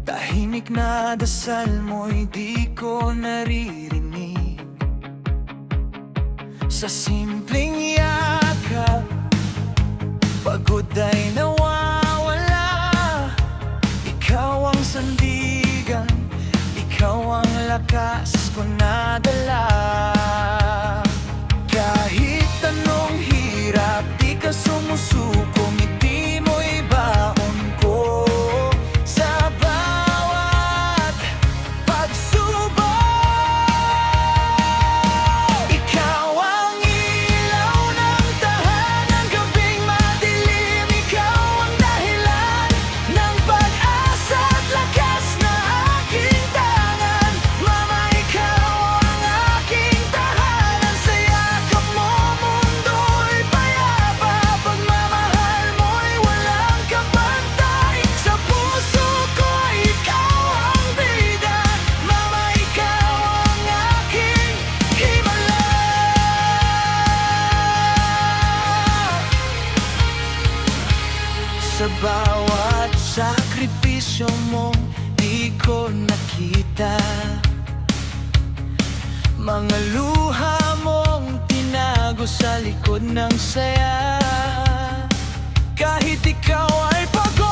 Tahimik na dasal mo'y di ko naririnig. Sa simpleng yakap, pagod ay nawawala. Ikaw ang sandigan, ikaw ang lakas ko nadala. Kahit anong hirap, di ka sumusuko, ngiti mo'y baon ko. Sa bawat pagsubok, ikaw ang ilaw ng tahanan. Gabing madilim, ikaw ang dahilan ng pag-asa at lakas na aking tangan. Mama, ikaw ang aking tahanan. Sa yakap mo, mundo'y payapa. Pagmamahal mo'y walang kapantay. Sa puso ko, ikaw ang bida. Mama, ikaw ang aking himala. Sa bawat sakripisyo mo, di ko nakita mga luha mong tinago sa likod ng saya. Kahit ikaw ay pagod,